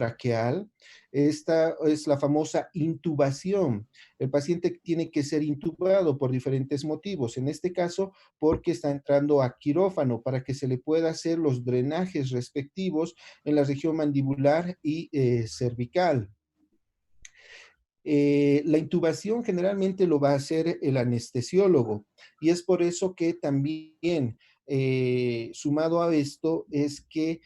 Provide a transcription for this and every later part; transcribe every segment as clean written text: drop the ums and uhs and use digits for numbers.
orotraqueal. Esta es la famosa intubación. El paciente tiene que ser intubado por diferentes motivos. En este caso, porque está entrando a quirófano para que se le pueda hacer los drenajes respectivos en la región mandibular y cervical. La intubación generalmente lo va a hacer el anestesiólogo y es por eso que también sumado a esto es que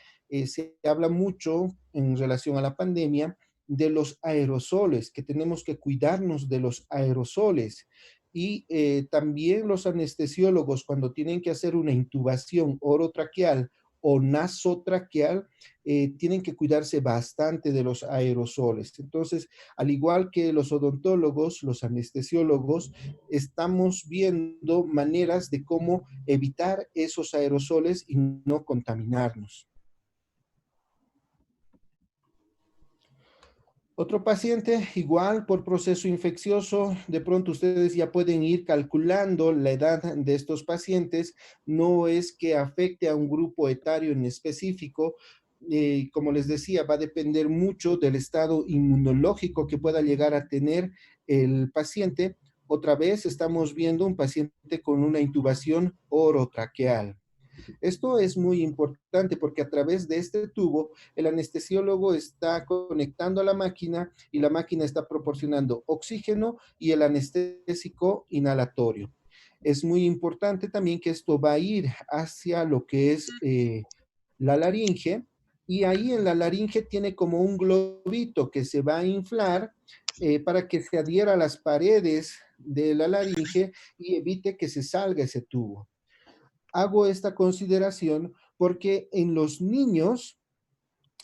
se habla mucho en relación a la pandemia de los aerosoles, que tenemos que cuidarnos de los aerosoles. Y también los anestesiólogos cuando tienen que hacer una intubación orotraqueal o nasotraqueal, tienen que cuidarse bastante de los aerosoles. Entonces, al igual que los odontólogos, los anestesiólogos, estamos viendo maneras de cómo evitar esos aerosoles y no contaminarnos. Otro paciente, igual por proceso infeccioso, de pronto ustedes ya pueden ir calculando la edad de estos pacientes, no es que afecte a un grupo etario en específico, como les decía, va a depender mucho del estado inmunológico que pueda llegar a tener el paciente. Otra vez estamos viendo un paciente con una intubación orotraqueal. Esto es muy importante porque a través de este tubo el anestesiólogo está conectando a la máquina y la máquina está proporcionando oxígeno y el anestésico inhalatorio. Es muy importante también que esto va a ir hacia lo que es la laringe y ahí en la laringe tiene como un globito que se va a inflar para que se adhiera a las paredes de la laringe y evite que se salga ese tubo. Hago esta consideración porque en los niños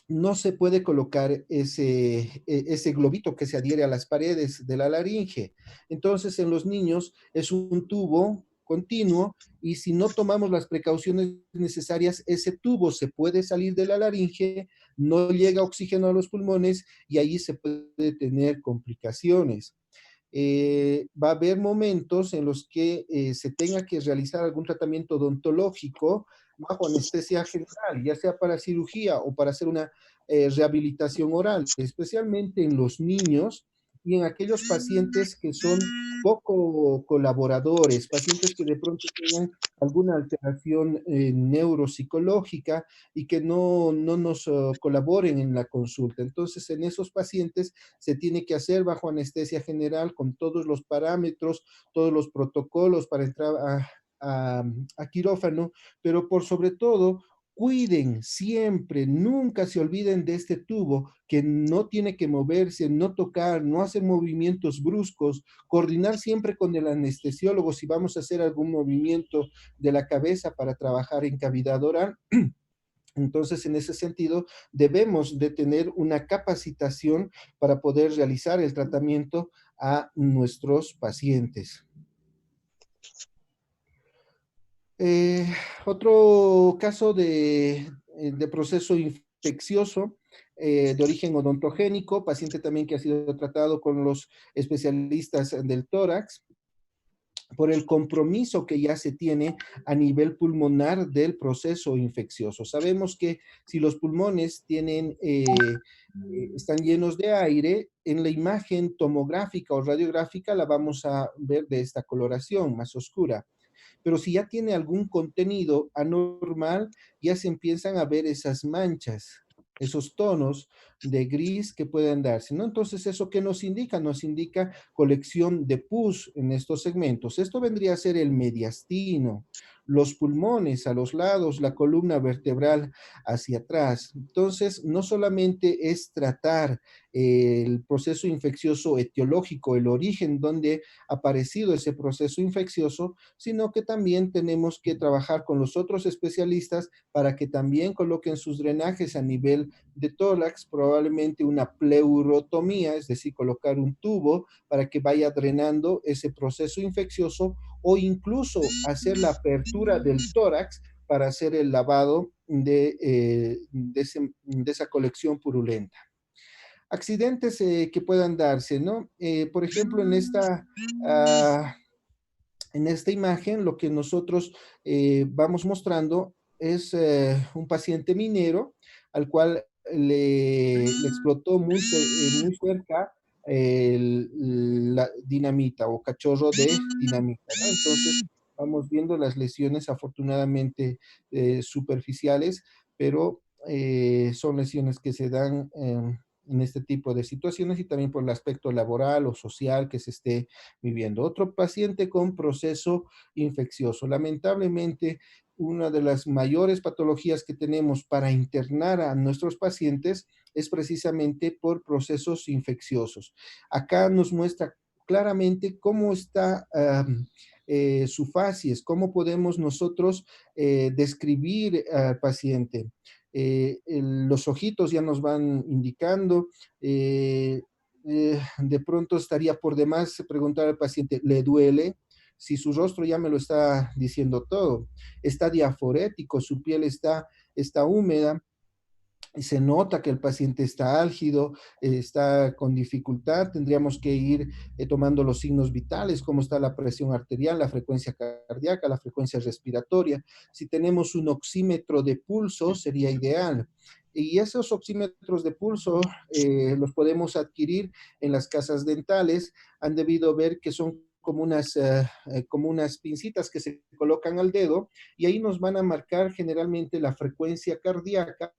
no se puede colocar ese globito que se adhiere a las paredes de la laringe. Entonces, en los niños es un tubo continuo y si no tomamos las precauciones necesarias, ese tubo se puede salir de la laringe, no llega oxígeno a los pulmones y ahí se puede tener complicaciones. Va a haber momentos en los que se tenga que realizar algún tratamiento odontológico bajo anestesia general, ya sea para cirugía o para hacer una rehabilitación oral, especialmente en los niños y en aquellos pacientes que son poco colaboradores, pacientes que de pronto tengan alguna alteración neuropsicológica y que no nos colaboren en la consulta. Entonces, en esos pacientes se tiene que hacer bajo anestesia general con todos los parámetros, todos los protocolos para entrar a quirófano, pero por sobre todo, cuiden siempre, nunca se olviden de este tubo que no tiene que moverse, no tocar, no hacer movimientos bruscos, coordinar siempre con el anestesiólogo si vamos a hacer algún movimiento de la cabeza para trabajar en cavidad oral. Entonces, en ese sentido, debemos de tener una capacitación para poder realizar el tratamiento a nuestros pacientes. Eh, Otro caso de proceso infeccioso de origen odontogénico, paciente también que ha sido tratado con los especialistas del tórax, por el compromiso que ya se tiene a nivel pulmonar del proceso infeccioso. Sabemos que si los pulmones están llenos de aire, en la imagen tomográfica o radiográfica la vamos a ver de esta coloración más oscura. Pero si ya tiene algún contenido anormal, ya se empiezan a ver esas manchas, esos tonos de gris que pueden darse, ¿no? Entonces, ¿eso qué nos indica? Nos indica colección de pus en estos segmentos. Esto vendría a ser el mediastino, los pulmones a los lados, la columna vertebral hacia atrás. Entonces, no solamente es tratar el proceso infeccioso etiológico, el origen donde ha aparecido ese proceso infeccioso, sino que también tenemos que trabajar con los otros especialistas para que también coloquen sus drenajes a nivel de tórax, probablemente una pleurotomía, es decir, colocar un tubo para que vaya drenando ese proceso infeccioso o incluso hacer la apertura del tórax para hacer el lavado de esa colección purulenta. Accidentes que puedan darse, ¿no? Por ejemplo, uh, en esta imagen, lo que nosotros vamos mostrando es un paciente minero al cual le explotó muy cerca la dinamita o cachorro de dinamita, ¿no? Entonces, vamos viendo las lesiones afortunadamente superficiales, pero son lesiones que se dan en este tipo de situaciones y también por el aspecto laboral o social que se esté viviendo. Otro paciente con proceso infeccioso. Lamentablemente, una de las mayores patologías que tenemos para internar a nuestros pacientes es precisamente por procesos infecciosos. Acá nos muestra claramente cómo está su facies, cómo podemos nosotros describir al paciente. Los ojitos ya nos van indicando, de pronto estaría por demás preguntar al paciente, ¿le duele? Si su rostro ya me lo está diciendo todo, está diaforético, su piel está húmeda, se nota que el paciente está álgido, está con dificultad, tendríamos que ir tomando los signos vitales, cómo está la presión arterial, la frecuencia cardíaca, la frecuencia respiratoria. Si tenemos un oxímetro de pulso, sería ideal. Y esos oxímetros de pulso los podemos adquirir en las casas dentales. Han debido ver que son como unas pincitas que se colocan al dedo y ahí nos van a marcar generalmente la frecuencia cardíaca,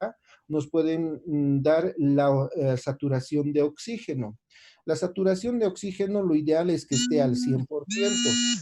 nos pueden dar la saturación de oxígeno. La saturación de oxígeno, lo ideal es que esté al 100%,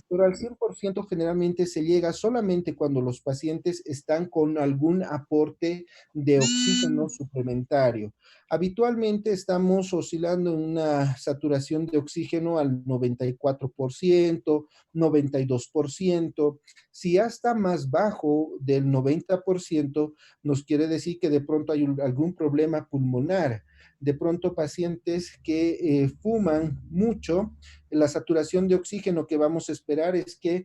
pero al 100% generalmente se llega solamente cuando los pacientes están con algún aporte de oxígeno suplementario. Habitualmente estamos oscilando en una saturación de oxígeno al 94%, 92%. Si ya está más bajo del 90%, nos quiere decir que de pronto hay algún problema pulmonar. De pronto pacientes que fuman mucho, la saturación de oxígeno que vamos a esperar es que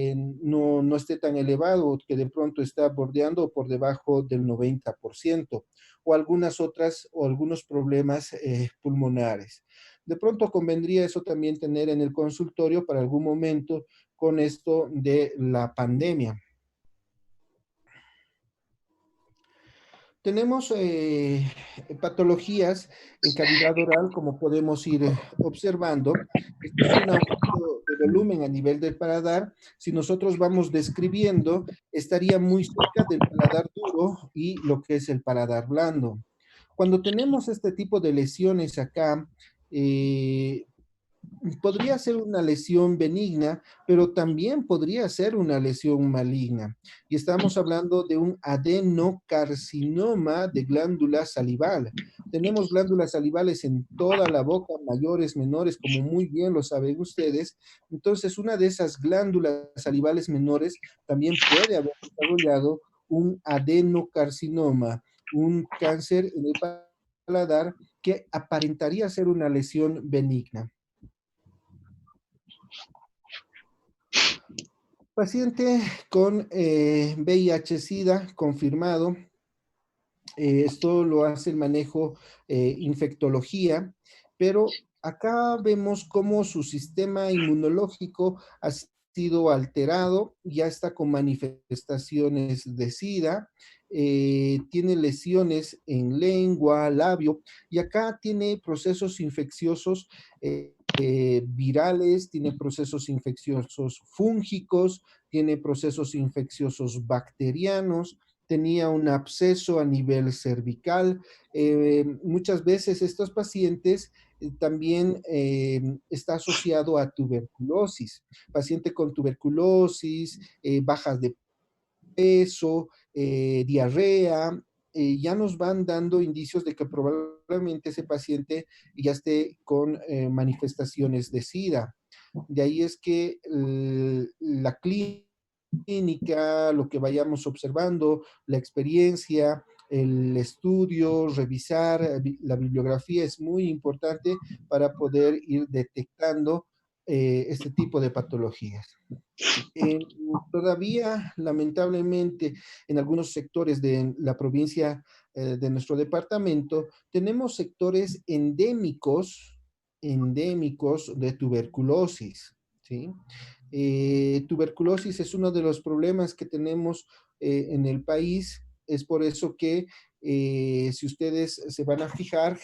no esté tan elevado, que de pronto está bordeando por debajo del 90%, o algunas otras o algunos problemas pulmonares. De pronto convendría eso también tener en el consultorio para algún momento con esto de la pandemia. Tenemos patologías en cavidad oral, como podemos ir observando. Esto es un aumento de volumen a nivel del paladar. Si nosotros vamos describiendo, estaría muy cerca del paladar duro y lo que es el paladar blando. Cuando tenemos este tipo de lesiones acá, eh, podría ser una lesión benigna, pero también podría ser una lesión maligna. Y estamos hablando de un adenocarcinoma de glándula salival. Tenemos glándulas salivales en toda la boca, mayores, menores, como muy bien lo saben ustedes. Entonces, una de esas glándulas salivales menores también puede haber desarrollado un adenocarcinoma, un cáncer en el paladar que aparentaría ser una lesión benigna. Paciente con VIH-Sida confirmado, esto lo hace el manejo infectología, pero acá vemos cómo su sistema inmunológico ha sido alterado, ya está con manifestaciones de SIDA, tiene lesiones en lengua, labio, y acá tiene procesos infecciosos virales, tiene procesos infecciosos fúngicos, tiene procesos infecciosos bacterianos, tenía un absceso a nivel cervical. Muchas veces estos pacientes también está asociado a tuberculosis. Paciente con tuberculosis, bajas de peso, diarrea, ya nos van dando indicios de que probablemente ese paciente ya esté con manifestaciones de SIDA. De ahí es que la clínica, lo que vayamos observando, la experiencia, el estudio, revisar la bibliografía es muy importante para poder ir detectando este tipo de patologías. Todavía, lamentablemente, en algunos sectores de la provincia de nuestro departamento, tenemos sectores endémicos de tuberculosis, ¿sí? Tuberculosis es uno de los problemas que tenemos en el país, es por eso que si ustedes se van a fijar,